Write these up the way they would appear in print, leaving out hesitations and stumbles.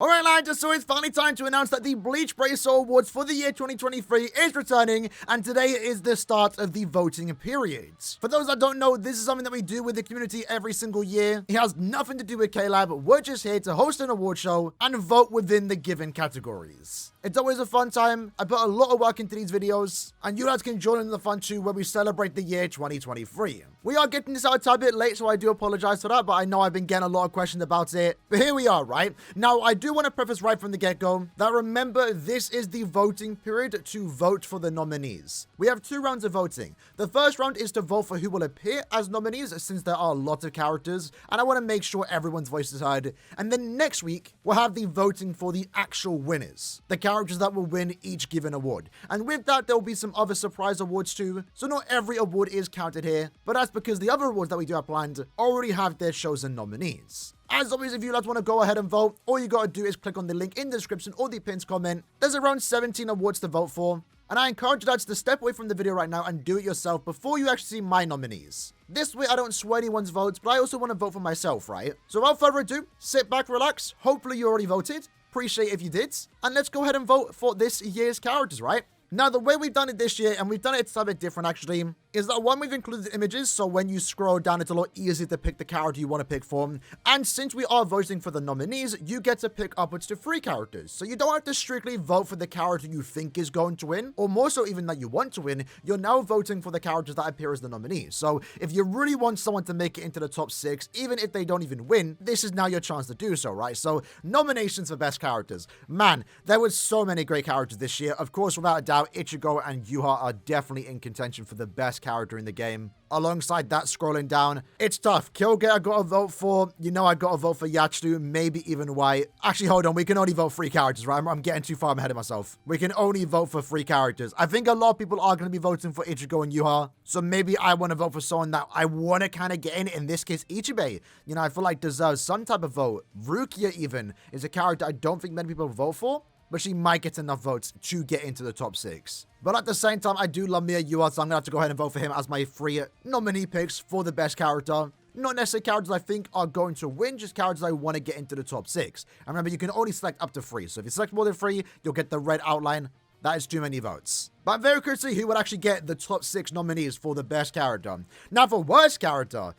Alright lads, so it's finally time to announce that the Bleach Bracer Awards for the year 2023 is returning, and today is the start of the voting periods. For those that don't know, this is something that we do with the community every single year. It has nothing to do with K-Lab, we're just here to host an award show and vote within the given categories. It's always a fun time. I put a lot of work into these videos, and you guys can join in the fun too where we celebrate the year 2023. We are getting this out a tad bit late, so I do apologize for that, but I know I've been getting a lot of questions about it. But here we are, right? Now, I do want to preface right from the get-go that remember, this is the voting period to vote for the nominees. We have 2 rounds of voting. The first round is to vote for who will appear as nominees, since there are a lot of characters, and I want to make sure everyone's voice is heard. And then next week, we'll have the voting for the actual winners, the characters that will win each given award. And with that, there will be some other surprise awards too, so not every award is counted here, but that's because the other awards that we do have planned already have their chosen nominees. As always, if you guys want to go ahead and vote, all you gotta do is click on the link in the description or the pinned comment. There's around 17 awards to vote for, and I encourage you guys to step away from the video right now and do it yourself before you actually see my nominees. This way I don't sway anyone's votes, but I also want to vote for myself, right? So without further ado, sit back, relax, hopefully you already voted, appreciate if you did, and let's go ahead and vote for this year's characters, right? Now, the way we've done it this year, and we've done it a bit different actually, is that one, we've included images, so when you scroll down, it's a lot easier to pick the character you want to pick from. And since we are voting for the nominees, you get to pick upwards to 3 characters. So you don't have to strictly vote for the character you think is going to win, or more so even that you want to win. You're now voting for the characters that appear as the nominees. So if you really want someone to make it into the top 6, even if they don't even win, this is now your chance to do so, right? So nominations for best characters. Man, there was so many great characters this year. Of course, without a doubt, Ichigo and Yuha are definitely in contention for the best character in the game. Alongside that, scrolling down, it's tough. Kyoge I gotta vote for. You know I gotta vote for Yachiru, maybe even White. Actually, hold on. We can only vote 3 characters, right? I'm getting too far ahead of myself. We can only vote for 3 characters. I think a lot of people are going to be voting for Ichigo and Yuha. So maybe I want to vote for someone that I want to kind of get in this case, Ichibei. You know, I feel like deserves some type of vote. Rukia even is a character I don't think many people vote for, but she might get enough votes to get into the top 6. But at the same time, I do love Mia Yua, so I'm going to have to go ahead and vote for him as my 3 nominee picks for the best character. Not necessarily characters I think are going to win, just characters I want to get into the top 6. And remember, you can only select up to 3. So if you select more than 3, you'll get the red outline. That is too many votes. But I'm very curious to see who would actually get the top 6 nominees for the best character. Now, for worst character,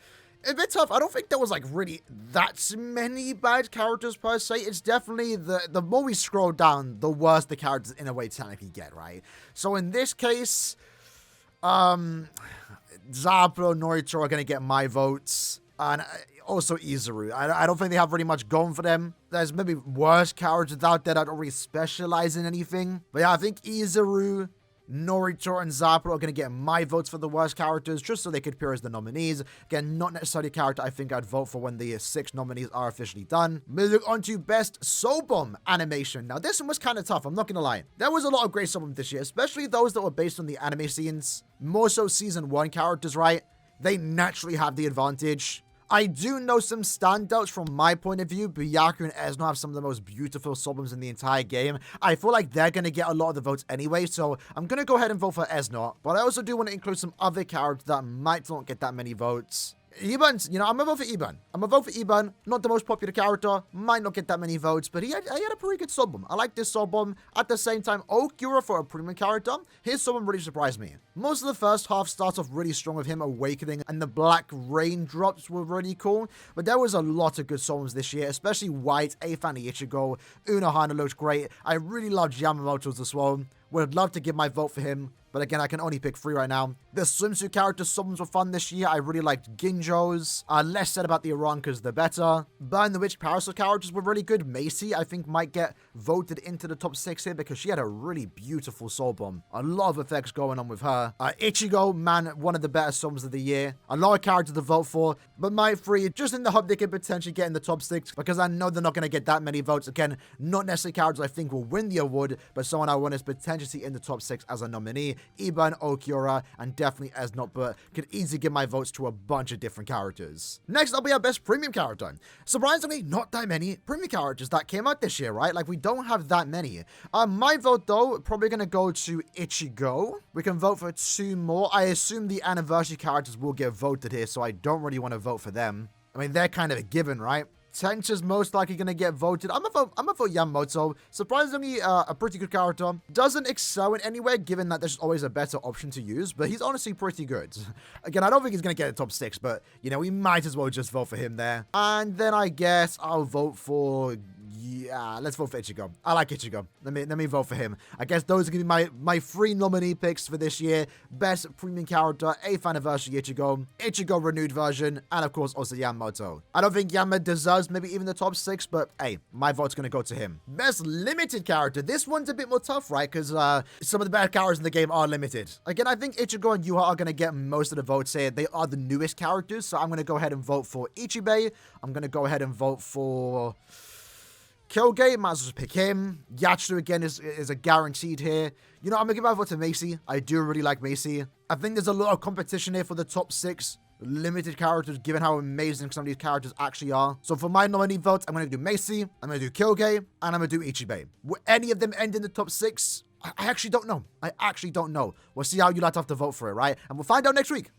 a bit tough. I don't think there was like really that many bad characters per se. It's definitely the more we scroll down, the worse the characters in a way technically get, right? So in this case, Zaburo, Norito are going to get my votes. And also Izuru. I don't think they have really much going for them. There's maybe worse characters out there that don't really specialize in anything. But yeah, I think Izuru, Norito, and Zaburo are going to get my votes for the worst characters, just so they could appear as the nominees. Again, not necessarily a character I think I'd vote for when the 6 nominees are officially done. Moving on to best soul bomb animation. Now, this one was kind of tough, I'm not going to lie. There was a lot of great soul bombs this year, especially those that were based on the anime scenes. More so Season 1 characters, right? They naturally have the advantage. I do know some standouts from my point of view. Byaku and Esno have some of the most beautiful soul bombs in the entire game. I feel like they're going to get a lot of the votes anyway, so I'm going to go ahead and vote for Esno. But I also do want to include some other characters that might not get that many votes. Iban's, you know, I'm going to vote for Iban. I'm going to vote for Iban. Not the most popular character. Might not get that many votes, but he had a pretty good soul bomb. I like this soul bomb. At the same time, Okura for a premium character, his soul bomb really surprised me. Most of the first half starts off really strong with him awakening, and the black raindrops were really cool. But there was a lot of good soul bombs this year, especially White, Afan Ichigo, Unohana looked great. I really loved Yamamoto's as well. Would love to give my vote for him, but again, I can only pick 3 right now. The swimsuit characters, some were fun this year. I really liked Ginjo's. Less said about the Arankas, the better. Burn the Witch parasol characters were really good. Macy, I think, might get voted into the top 6 here because she had a really beautiful soul bomb. A lot of effects going on with her. Ichigo, man, one of the better songs of the year. A lot of characters to vote for, but my 3, just in the hope they could potentially get in the top 6 because I know they're not going to get that many votes. Again, not necessarily characters I think will win the award, but someone I want to potentially see in the top 6 as a nominee. Iban, Okura, and definitely Esnot, but could easily give my votes to a bunch of different characters. Next up, we have best premium character. Surprisingly, not that many premium characters that came out this year, right? Like, we don't have that many. My vote, though, probably going to go to Ichigo. We can vote for 2 more. I assume the anniversary characters will get voted here, so I don't really want to vote for them. I mean, they're kind of a given, right? Tencha's most likely going to get voted. I'm gonna vote Yamamoto. Surprisingly, a pretty good character. Doesn't excel in anywhere, given that there's always a better option to use, but he's honestly pretty good. Again, I don't think he's going to get a top 6, but, you know, we might as well just vote for him there. And then I guess I'll vote for... Yeah, let's vote for Ichigo. I like Ichigo. Let me vote for him. I guess those are going to be my 3 nominee picks for this year. Best premium character, 8th anniversary Ichigo renewed version, and of course also Yamamoto. I don't think Yama deserves maybe even the top 6, but hey, my vote's going to go to him. Best limited character. This one's a bit more tough, right? Because some of the best characters in the game are limited. Again, I think Ichigo and Yuha are going to get most of the votes here. They are the newest characters, so I'm going to go ahead and vote for Ichibei. I'm going to go ahead and vote for... Kyoge, might as well just pick him. Yatsu again is a guaranteed here. You know, I'm going to give my vote to Macy. I do really like Macy. I think there's a lot of competition here for the top 6 limited characters, given how amazing some of these characters actually are. So for my nominee votes, I'm going to do Macy, I'm going to do Kyoge, and I'm going to do Ichibei. Will any of them end in the top 6? I actually don't know. I actually don't know. We'll see how you lot have to vote for it, right? And we'll find out next week.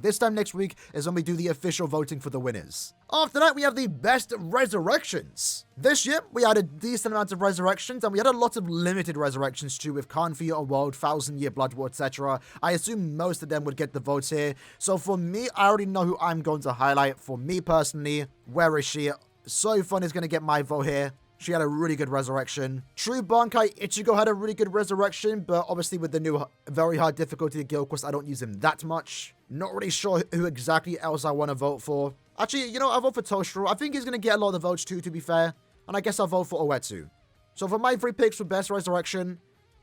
This time next week is when we do the official voting for the winners. After that, we have the best resurrections. This year, we had a decent amount of resurrections, and we had a lot of limited resurrections too, with Khan for Your World, 1000-Year Blood War, etc. I assume most of them would get the votes here. So for me, I already know who I'm going to highlight. For me personally, where is she? So Fun is going to get my vote here. She had a really good resurrection. True Bankai Ichigo had a really good resurrection, but obviously with the new very hard difficulty Guild Quest, I don't use him that much. Not really sure who exactly else I want to vote for. Actually, you know, I'll vote for Toshiro. I think he's going to get a lot of the votes too, to be fair. And I guess I'll vote for Oetsu. So for my 3 picks for best resurrection,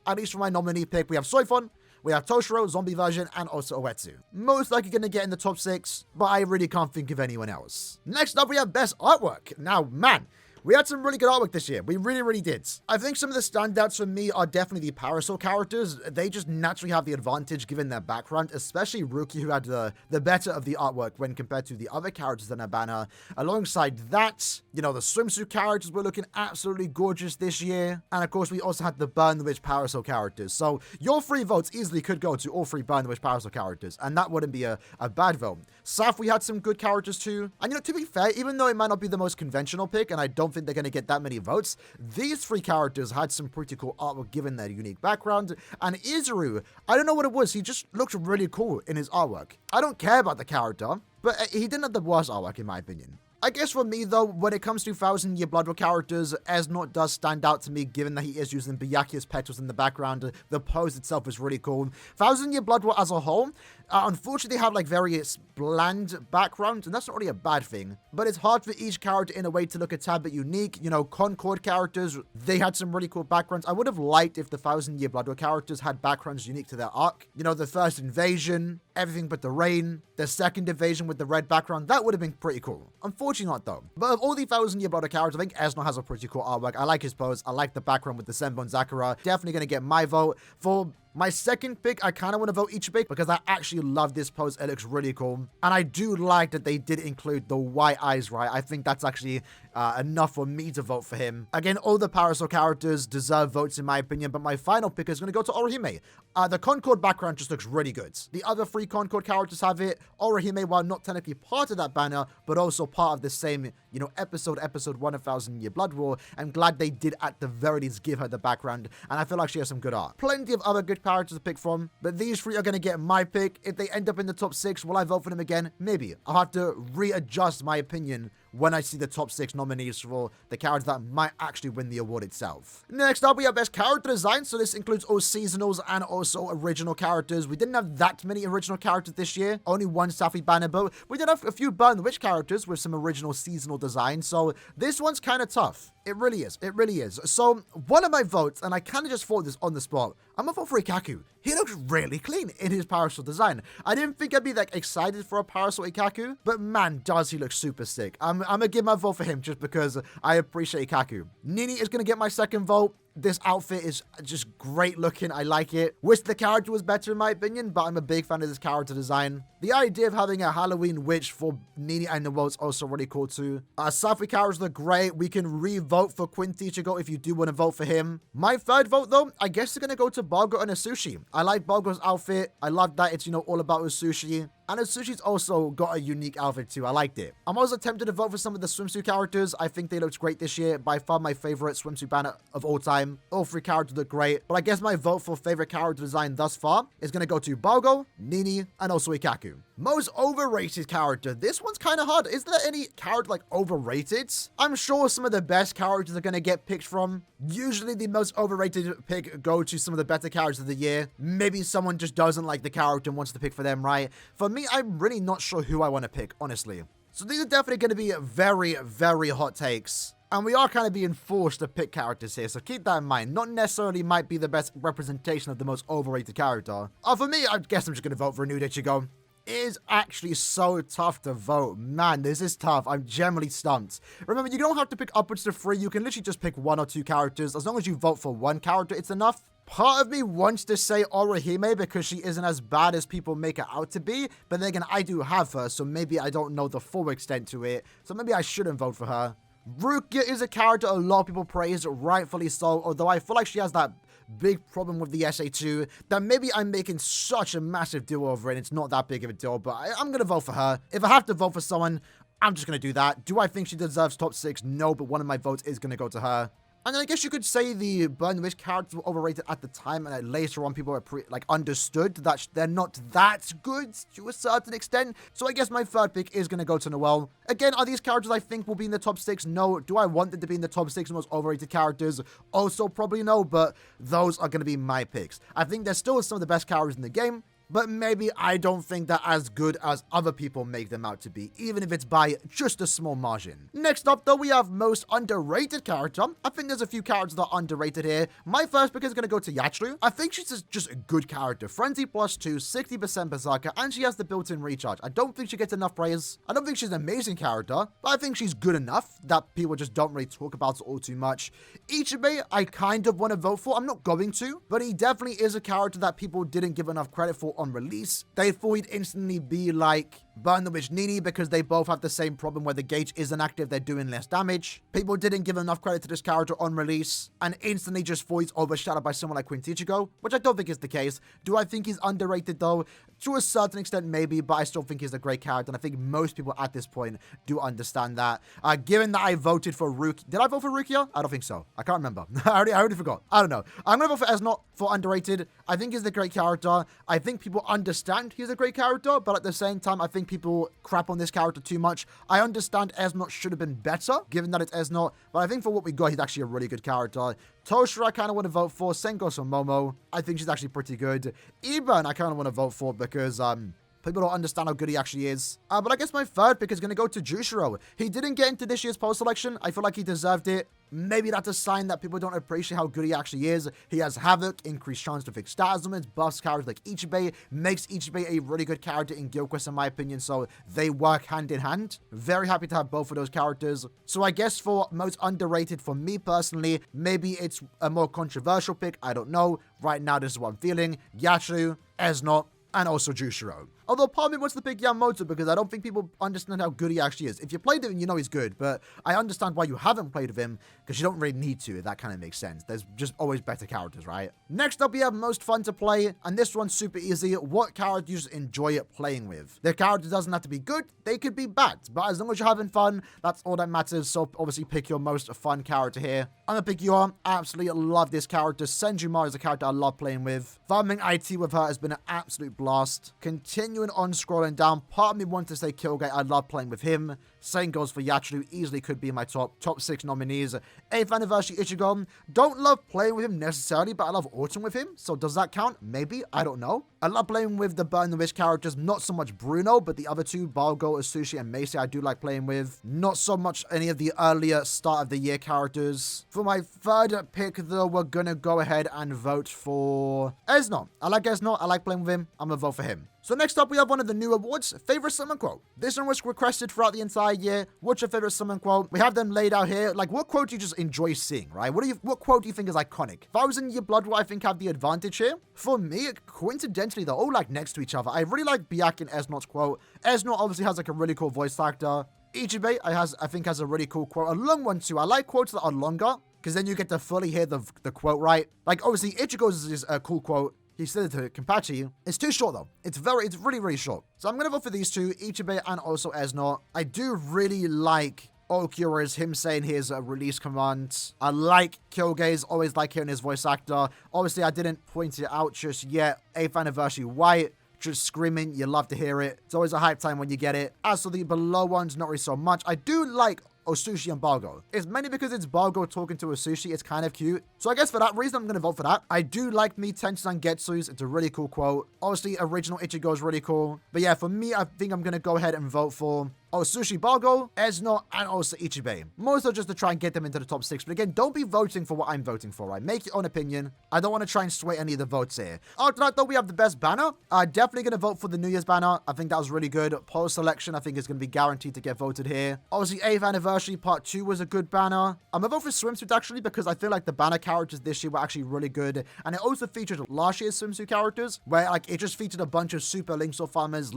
at least for my nominee pick, we have Soifon, we have Toshiro, zombie version, and also Oetsu. Most likely going to get in the top 6, but I really can't think of anyone else. Next up, we have best artwork. Now, man, we had some really good artwork this year. We really did. I think some of the standouts for me are definitely the Parasol characters. They just naturally have the advantage given their background, especially Ruki, who had the better of the artwork when compared to the other characters in our banner. Alongside that, you know, the swimsuit characters were looking absolutely gorgeous this year. And of course, we also had the Burn the Witch Parasol characters. So your 3 votes easily could go to all 3 Burn the Witch Parasol characters, and that wouldn't be a bad vote. Saf, we had some good characters too. And you know, to be fair, even though it might not be the most conventional pick, and I don't think they're going to get that many votes, these 3 characters had some pretty cool artwork given their unique background. And Izuru, I don't know what it was, he just looked really cool in his artwork. I don't care about the character, but he didn't have the worst artwork in my opinion. I guess for me though, when it comes to 1000-Year Blood War characters, Esnot does stand out to me given that he is using Byakuya's petals in the background. The pose itself is really cool. 1000-Year Blood War as a whole, unfortunately they have like various bland backgrounds, and that's not really a bad thing, but it's hard for each character in a way to look a tad bit unique. You know, Concord characters, they had some really cool backgrounds. I would have liked if the 1000-Year Blood War characters had backgrounds unique to their arc. You know, the first invasion, everything but the rain, the second invasion with the red background, that would have been pretty cool. Unfortunately not though. But of all the 1000-Year Blood War characters, I think Esno has a pretty cool artwork. I like his pose. I like the background with the Senbon Sakura. Definitely going to get my vote. For my second pick, I kind of want to vote Ichibei because I actually love this pose. It looks really cool. And I do like that they did include the white eyes, right? I think that's actually enough for me to vote for him. Again, all the Parasol characters deserve votes in my opinion, but my final pick is going to go to Orihime. The Concord background just looks really good. The other 3 Concord characters have it. Orihime, while not technically part of that banner, but also part of the same, you know, episode 1 of 1000-Year Blood War. I'm glad they did at the very least give her the background, and I feel like she has some good art. Plenty of other good characters to pick from, but these 3 are going to get my pick. If they end up in the top 6, will I vote for them again? Maybe. I'll have to readjust my opinion when I see the top 6 nominees for the characters that might actually win the award itself. Next up, we have best character design. So this includes all seasonals and also original characters. We didn't have that many original characters this year. Only 1 Safi banner, but we did have a few Burn the Witch characters with some original seasonal design. So this one's kind of tough. It really is. It really is. So one of my votes, and I kind of just thought this on the spot, I'm gonna vote for Ikaku. He looks really clean in his Parasol design. I didn't think I'd be like excited for a Parasol Ikaku, but man, does he look super sick. I'm gonna give my vote for him just because I appreciate Ikaku. Nini is gonna get my second vote. This outfit is just great looking. I like it. Wish the character was better in my opinion, but I'm a big fan of this character design. The idea of having a Halloween witch for Nini and the world is also really cool too. Safi characters look great. We can re-vote for Quinty Ichigo if you do want to vote for him. My third vote though, I guess it's going to go to Balgo and Asushi. I like Balgo's outfit. I love that it's, you know, all about Asushi. And Atsushi's also got a unique outfit too. I liked it. I'm also tempted to vote for some of the swimsuit characters. I think they looked great this year. By far my favorite swimsuit banner of all time. All 3 characters look great. But I guess my vote for favorite character design thus far is going to go to Balgo, Nini, and also Ikaku. Most overrated character. This one's kind of hard. Is there any character like overrated? I'm sure some of the best characters are going to get picked from. Usually the most overrated pick go to some of the better characters of the year. Maybe someone just doesn't like the character and wants to pick for them, right? For me, I'm really not sure who I want to pick, honestly. So these are definitely going to be very, very hot takes. And we are kind of being forced to pick characters here, so keep that in mind. Not necessarily might be the best representation of the most overrated character. For me, I guess I'm just going to vote for a new Ichigo. It is actually so tough to vote. Man, this is tough. I'm generally stumped. Remember, you don't have to pick upwards to 3. You can literally just pick 1 or 2 characters. As long as you vote for 1 character, it's enough. Part of me wants to say Aaroniero because she isn't as bad as people make her out to be. But then again, I do have her, so maybe I don't know the full extent to it. So maybe I shouldn't vote for her. Rukia is a character a lot of people praise, rightfully so, although I feel like she has that big problem with the SA2 that maybe I'm making such a massive deal over it. It's not that big of a deal, but I'm going to vote for her. If I have to vote for someone, I'm just going to do that. Do I think she deserves top 6? No, but one of my votes is going to go to her. And then I guess you could say the Burn the Witch characters were overrated at the time, and then later on people were understood that they're not that good to a certain extent. So I guess my third pick is going to go to Noelle. Again, are these characters I think will be in the top 6? No. Do I want them to be in the top 6 most overrated characters? Also probably no, but those are going to be my picks. I think they're still some of the best characters in the game, but maybe I don't think they're as good as other people make them out to be, even if it's by just a small margin. Next up, though, we have most underrated character. I think there's a few characters that are underrated here. My first pick is going to go to Yachiru. I think she's just a good character. Frenzy +2, 60% Berserker, and she has the built-in recharge. I don't think she gets enough praise. I don't think she's an amazing character, but I think she's good enough that people just don't really talk about it all too much. Ichibe, I kind of want to vote for. I'm not going to, but he definitely is a character that people didn't give enough credit for on release. They thought he'd instantly be like Burn the Witch Nini because they both have the same problem where the gauge isn't active, they're doing less damage. People didn't give enough credit to this character on release and instantly just thought he's overshadowed by someone like Quincy Ichigo, which I don't think is the case. Do I think he's underrated though? To a certain extent maybe, but I still think he's a great character, and I think most people at this point do understand that. Given that I voted for Rukia, did I vote for Rukia? I don't think so. I can't remember. I already forgot. I don't know. I'm gonna vote for Esnot for underrated. I think he's a great character. I think people understand he's a great character, but at the same time, I think people crap on this character too much. I understand Esnot should have been better, given that it's Esnot, but I think for what we got, he's actually a really good character. Toshira, I kind of want to vote for. Senkos or Momo, I think she's actually pretty good. Iban, I kind of want to vote for because, people don't understand how good he actually is. But I guess my third pick is going to go to Jushiro. He didn't get into this year's post selection. I feel like he deserved it. Maybe that's a sign that people don't appreciate how good he actually is. He has Havoc, increased chance to fix stat elements, buffs characters like Ichibe, makes Ichibe a really good character in Guild Quest in my opinion, so they work hand in hand. Very happy to have both of those characters. So I guess for most underrated for me personally, maybe it's a more controversial pick, I don't know. Right now this is what I'm feeling. Yachiru, Esnot, and also Jushiro. Although part of me wants to pick Yamamoto because I don't think people understand how good he actually is. If you played him, you know he's good, but I understand why you haven't played with him because you don't really need to, if that kind of makes sense. There's just always better characters, right? Next up, we have most fun to play, and this one's super easy. What character you just enjoy playing with? Their character doesn't have to be good, they could be bad, but as long as you're having fun, that's all that matters. So obviously pick your most fun character here. I'm gonna pick Yor. Absolutely love this character. Senjumar is a character I love playing with. Farming IT with her has been an absolute blast. Continuing on scrolling down, part of me wants to say Killgate. I love playing with him. Same goes for Yachiru. Easily could be in my top 6 nominees. 8th anniversary Ichigo. Don't love playing with him necessarily, but I love autumn with him. So does that count? Maybe. I don't know. I love playing with the Burn the Witch characters. Not so much Bruno, but the other two, Balgo, Asushi, and Macy, I do like playing with. Not so much any of the earlier start of the year characters. For my third pick, though, we're gonna go ahead and vote for Esnot. I like Esnot. I like playing with him. I'm gonna vote for him. So next up, we have one of the new awards, Favorite Summon Quote. This one was requested throughout the entire year. What's your favorite summon quote? We have them laid out here. Like, what quote do you just enjoy seeing, right? What quote do you think is iconic? If I was in your blood, I think have the advantage here. For me, coincidentally, they're all like next to each other. I really like Byaku and Esnot's quote. Esnot obviously has like a really cool voice actor. Ichibe, I think has a really cool quote. A long one too. I like quotes that are longer because then you get to fully hear the quote right. Like obviously Ichigo's is a cool quote. he said it to Kenpachi. It's too short though. It's really, really short. So I'm going to vote for these two, Ichibe and also Esno. I do really like Okura's, him saying his release command. I like Kyoge's, always like hearing his voice actor. Obviously, I didn't point it out just yet. 8th anniversary White, just screaming. You love to hear it. It's always a hype time when you get it. As for the below ones, not really so much. I do like Osushi and Balgo. It's mainly because it's Balgo talking to Osushi. It's kind of cute. So I guess for that reason, I'm going to vote for that. I do like me Tenchi-san Getsu's. It's a really cool quote. Obviously, original Ichigo is really cool. But yeah, for me, I think I'm going to go ahead and vote for Osushi, Balgo, Esno, and also Ichibe. More so just to try and get them into the top 6. But again, don't be voting for what I'm voting for, right? Make your own opinion. I don't want to try and sway any of the votes here. After that, though, we have the best banner. Definitely going to vote for the New Year's banner. I think that was really good. Poll selection, I think, is going to be guaranteed to get voted here. Obviously, 8th anniversary part 2 was a good banner. I'm going to vote for swimsuit, actually, because I feel like the banner characters this year were actually really good. And it also featured last year's swimsuit characters, where like it just featured a bunch of super links or farmers.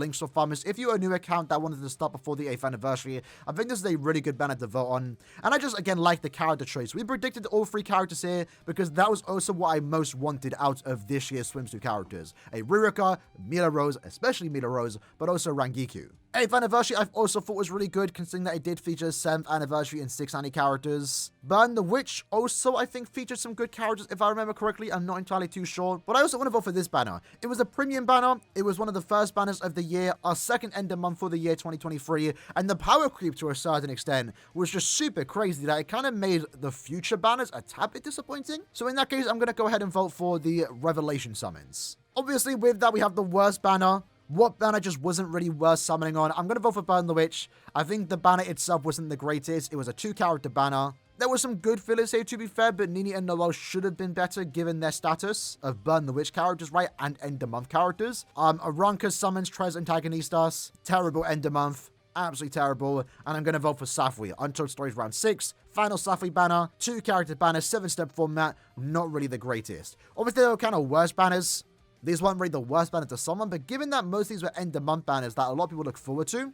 If you're a new account that wanted to start before the 8th anniversary, I think this is a really good banner to vote on. And I just, again, like the character traits. We predicted all 3 characters here because that was also what I most wanted out of this year's swimsuit characters. A Ririka, Mila Rose, especially Mila Rose, but also Rangiku. 8th anniversary I've also thought was really good, considering that it did feature 7th anniversary and 6th annie characters. Burn the Witch also, I think, featured some good characters, if I remember correctly. I'm not entirely too sure. But I also want to vote for this banner. It was a premium banner. It was one of the first banners of the year, our second end of month for the year 2023. And the power creep, to a certain extent, was just super crazy that it kind of made the future banners a tad bit disappointing. So in that case, I'm going to go ahead and vote for the Revelation summons. Obviously, with that, we have the worst banner. What banner just wasn't really worth summoning on? I'm going to vote for Burn the Witch. I think the banner itself wasn't the greatest. It was a 2-character banner. There were some good fillers here, to be fair, but Nini and Noel should have been better given their status of Burn the Witch characters, right? And End of Month characters. Aranka summons Tres Antagonistas. Terrible End of Month. Absolutely terrible. And I'm going to vote for Safui. Untold Stories round 6. Final Safui banner. 2-character banner. 7-step format. Not really the greatest. Obviously, they were kind of worse banners. These weren't really the worst banner to someone, but given that most of these were end of month banners that a lot of people look forward to,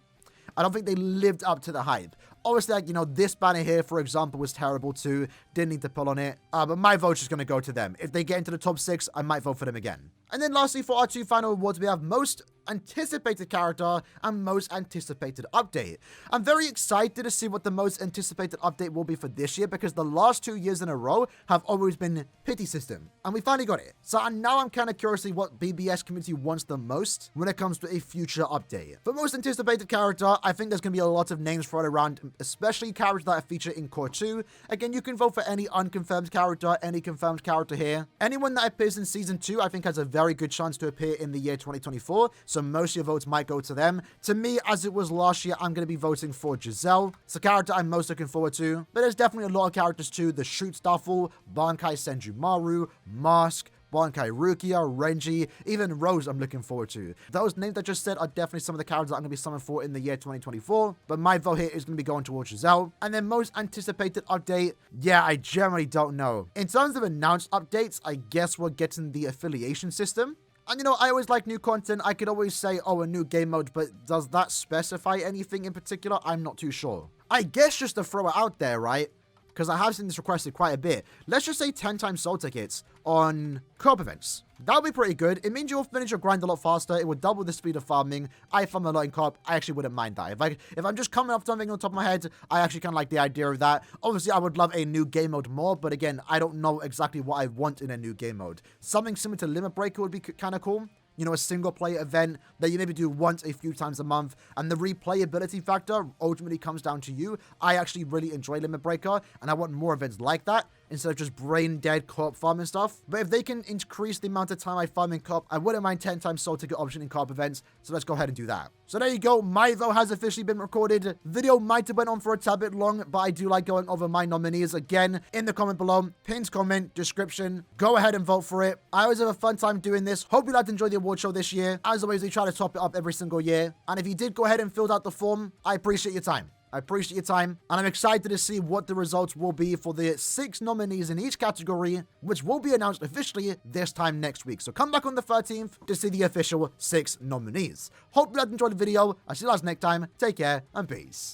I don't think they lived up to the hype. Obviously, like, you know, this banner here, for example, was terrible too. Didn't need to pull on it. But my vote's just going to go to them. If they get into the top 6, I might vote for them again. And then lastly, for our 2 final awards, we have most anticipated character and most anticipated update. I'm very excited to see what the most anticipated update will be for this year, because the last 2 years in a row have always been pity system, and we finally got it. So now I'm kind of curious to see what BBS community wants the most when it comes to a future update. For most anticipated character, I think there's going to be a lot of names thrown around, especially characters that are featured in Core 2. Again, you can vote for any unconfirmed character, any confirmed character here. Anyone that appears in Season 2, I think has a very good chance to appear in the year 2024, so most of your votes might go to them. To me, as it was last year, I'm going to be voting for Giselle. It's a character I'm most looking forward to, but there's definitely a lot of characters too. The Shoot Staffel, Bankai Senjumaru, Mask, Bankai Rukia, Renji, even Rose I'm looking forward to. Those names I just said are definitely some of the characters that I'm going to be summoned for in the year 2024, but my vote here is going to be going towards Giselle. And then most anticipated update, yeah, I generally don't know. In terms of announced updates, I guess we're getting the affiliation system. And, you know, I always like new content. I could always say, oh, a new game mode, but does that specify anything in particular? I'm not too sure. I guess just to throw it out there, right? Because I have seen this requested quite a bit. Let's just say 10 times soul tickets on co-op events. That would be pretty good. It means you'll finish your grind a lot faster. It would double the speed of farming. I farm a lot in co-op. I actually wouldn't mind that. If I'm just coming up something on top of my head, I actually kind of like the idea of that. Obviously, I would love a new game mode more, but again, I don't know exactly what I want in a new game mode. Something similar to Limit Breaker would be kind of cool. You know, a single player event that you maybe do once a few times a month, and the replayability factor ultimately comes down to you. I actually really enjoy Limit Breaker, and I want more events like that instead of just brain dead co-op farming stuff. But if they can increase the amount of time I farm in co-op, I wouldn't mind 10 times soul ticket option in co-op events. So let's go ahead and do that. So there you go. My vote has officially been recorded. Video might have went on for a tad bit long, but I do like going over my nominees again in the comment below. Pinned comment, description. Go ahead and vote for it. I always have a fun time doing this. Hope you like to enjoy the award show this year. As always, we try to top it up every single year. And if you did go ahead and fill out the form, I appreciate your time. I appreciate your time, and I'm excited to see what the results will be for the 6 nominees in each category, which will be announced officially this time next week. So come back on the 13th to see the official 6 nominees. Hope you guys enjoyed the video. I'll see you guys next time. Take care, and peace.